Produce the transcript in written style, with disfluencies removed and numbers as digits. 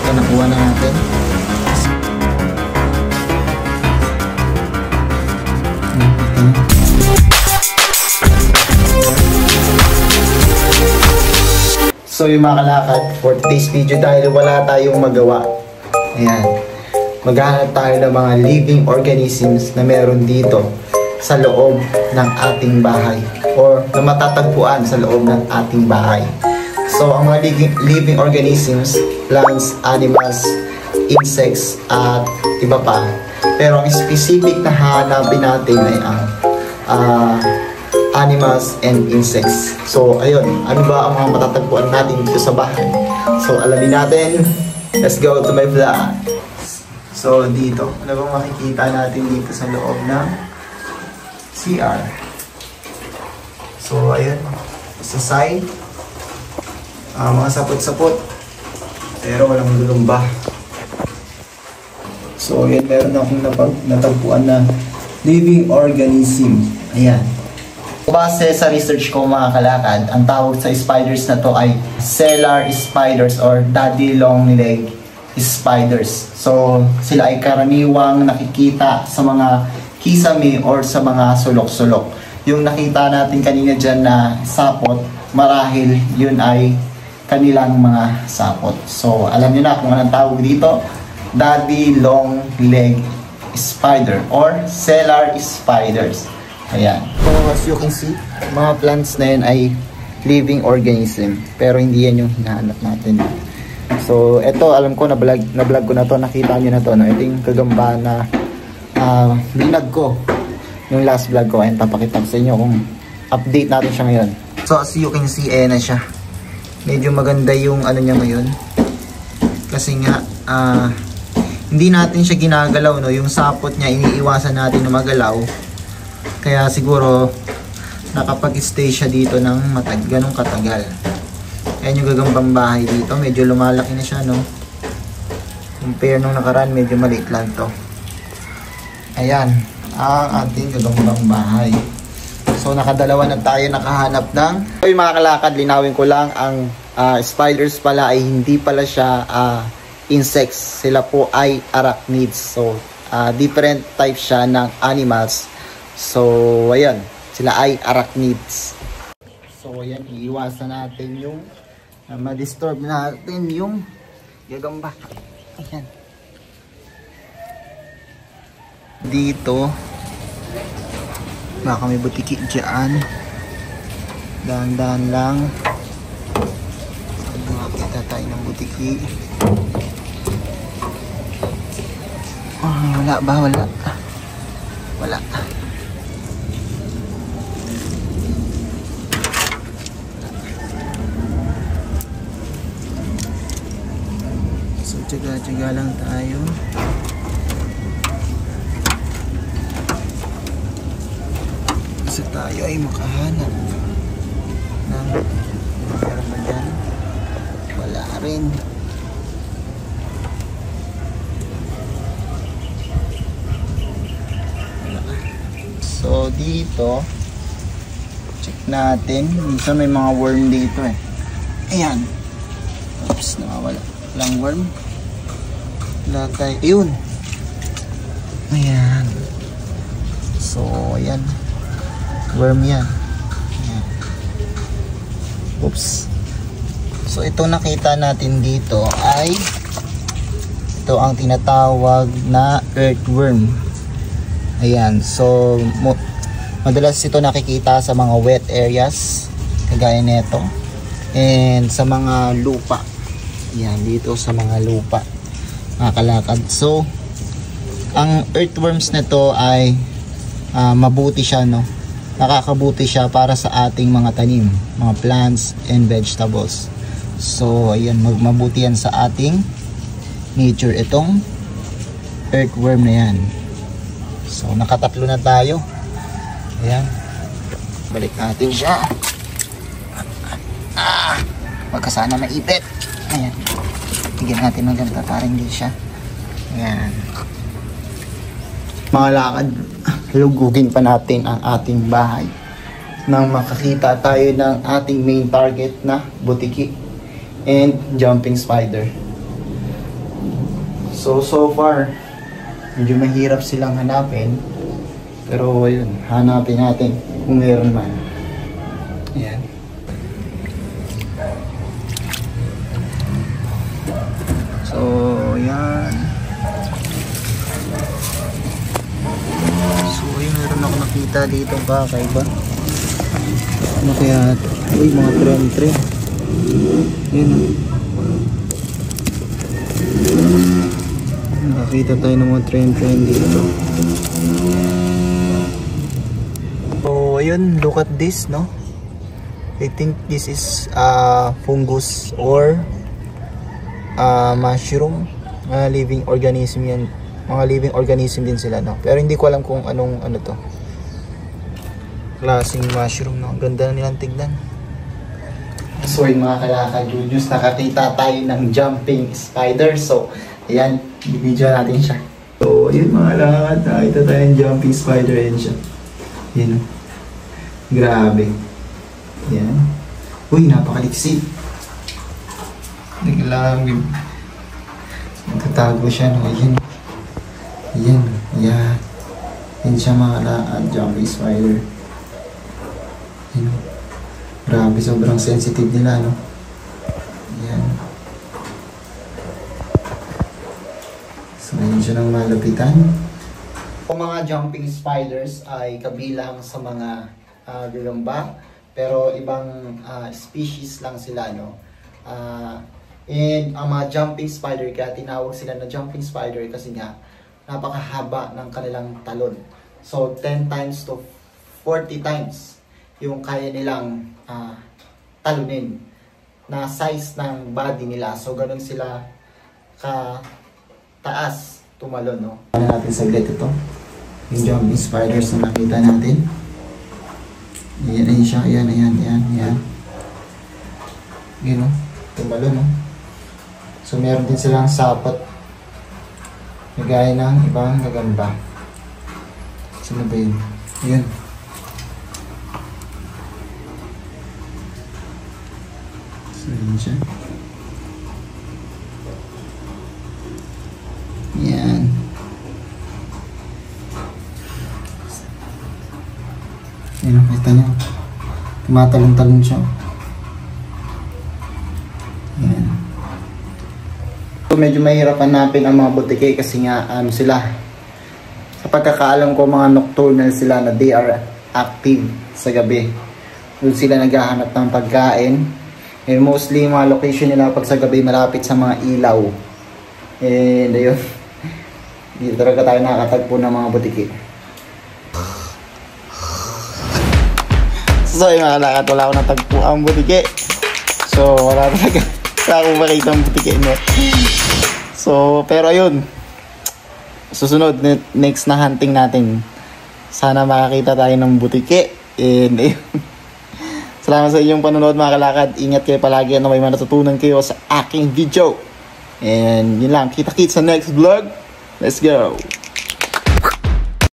Ito, nakuha na natin. So yung mga kalakad, for today's video, dahil wala tayong magawa, ayan, maghahanap tayo ng mga living organisms na meron dito sa loob ng ating bahay or na matatagpuan sa loob ng ating bahay. So ang mga living organisms, plants, animals, insects at iba pa. Pero ang specific na hanapin natin ay ang animals and insects. So ayun, ano ba ang mga matatagpuan natin dito sa bahay? So alamin natin. Let's go to my vlog. So dito, ano bang makikita natin dito sa loob ng CR? So ayun, sa side, mga sapot-sapot, pero walang lulumba. So yan, meron akong natagpuan na living organism. Ayan. Base sa research ko mga kalakad, ang tawag sa spiders na to ay cellar spiders or daddy long leg spiders. So sila ay karaniwang nakikita sa mga kisame or sa mga sulok-sulok. Yung nakita natin kanina dyan na sapot, marahil yun ay kanilang mga sapot. So alam nyo na kung anong tawag dito, daddy long leg spider or cellar spiders. Ayan. So as you can see, mga plants na yun ay living organism. Pero hindi yan yung hinahanap natin. So ito, alam ko, na-vlog ko na to. Nakita nyo na to. No? Ito yung kagamba na binag ko. Yung last vlog ko. Ayan, papakita ko sa inyo kung update natin siya ngayon. So as you can see, ayan na siya. Medyo maganda yung ano niya ngayon. Kasi nga, hindi natin siya ginagalaw. No? Yung sapot niya, iniiwasan natin na magalaw. Kaya siguro nakapag-stay siya dito ng ganong katagal. Ayan yung gagambang bahay dito. Medyo lumalaki na siya, no? Compare nung nakaraan, medyo maliit lang to. Ayan, ang ating gagambang bahay. So nakadalawa na tayo nakahanap ng... So yung mga kalakad, linawin ko lang, ang spiders pala ay hindi pala siya insects. Sila po ay arachnids. So different type siya ng animals. So, ayan. Sila ay arachnids. So, ayan. Iiwasan natin yung ma-disturb natin yung gagamba. Ayan. Dito. Baka may butiki dyan. Dahan-dahan lang. Makakita tayo ng butiki. Wala ba? Wala. Wala. Tsaga-tsaga lang tayo. Kasi tayo ay makahanap ng meron ba dyan? Wala rin. Wala. So dito check natin. Minsan may mga worm dito eh. Ayan. Oops, nawawala. Walang worm. Lagay, yun. Ayan. So, ayan. Worm yan. Ayan. Oops. So, ito nakita natin dito ay ito ang tinatawag na earthworm. Ayan. So, madalas ito nakikita sa mga wet areas. Kagaya nito. And sa mga lupa. Ayan. Dito sa mga lupa. Mga kalakad. So, ang earthworms na to ay mabuti siya, no? Nakakabuti siya para sa ating mga tanim, mga plants and vegetables. So, ayan, mabuti yan sa ating nature itong earthworm na yan. So, nakatatlo na tayo. Ayan. Balik natin siya. Wag ka sana maipit. Ayan. Bigyan natin ng ganito para hindi siya. Ayan. Mga lakad, lugugin pa natin ang ating bahay nang makakita tayo ng ating main target na butiki and jumping spider. So far, medyo mahirap silang hanapin. Pero ayun, hanapin natin kung meron man. Ayan. So, yan. So, ayun, meron ako nakita dito kakaiba. Ano kaya? Uy, mga tren-tren. Yun. Nakakita tayo ng mga tren-tren dito. So, ayun, look at this, no? I think this is fungus or mushroom. Living organism yan. Mga living organism din sila, no? Pero hindi ko alam kung anong ano to. Klaseng mushroom, no? Ganda na nilang tignan. So yung mga kalakad Juniors, nakakita tayo ng jumping spider. So, ayan, i-video natin siya. So, ayun mga kalakad, nakakita tayo ng jumping spider. Ayan siya. Ayan, no? Grabe. Ayan. Uy, napakaliksi. Naglalang. Nagtatago siya, no? Ayan. Ayan. Ayan. Ayan siya mga kalakad, jumping spider. Ayan. Grabe, sobrang sensitive nila, no? Ayan. So, ayan siya ng malapitan. Ang mga jumping spiders ay kabilang sa mga gagamba, pero ibang species lang sila, no? And ang mga jumping spider, kaya tinawag sila na jumping spider kasi nga napakahaba ng kanilang talon. So, 10 times to 40 times yung kaya nilang talunin na size ng body nila. So, ganun sila ka-taas tumalon, no? Ano natin saglit ito? Yung jumping spiders na nakita natin. Ayan, ayan siya. Ayan, ayan, ayan, ayan. Ayan, no? Tumalon, no? So, meron din silang sapat. Nagaya ng ibang gagamba. Sino ba yun? Ayan. Ayan siya. Ayan. Ayan, kita nyo. Tumatalong-talong siya. Ayan. So, medyo mahirap hanapin ang mga butiki kasi nga sila. Sa pagkakaalam ko, mga nocturnal sila na they are active sa gabi. Doon sila naghahanap ng pagkain. And mostly mga location nila pag sa gabi malapit sa mga ilaw. And ayun, dito talaga tayo nakakatagpo ng mga butiki. So yung mga kalakad, wala akong natagpo ang butiki. So wala talaga akong makita ang butiki, no? So pero ayun, susunod next na hunting natin, sana makakita tayo ng butiki. And ayun, salamat sa inyong panonood mga kalakad. Ingat kayo palagi na may natutunan kayo sa aking video. And yun lang. Kita-kits sa next vlog. Let's go!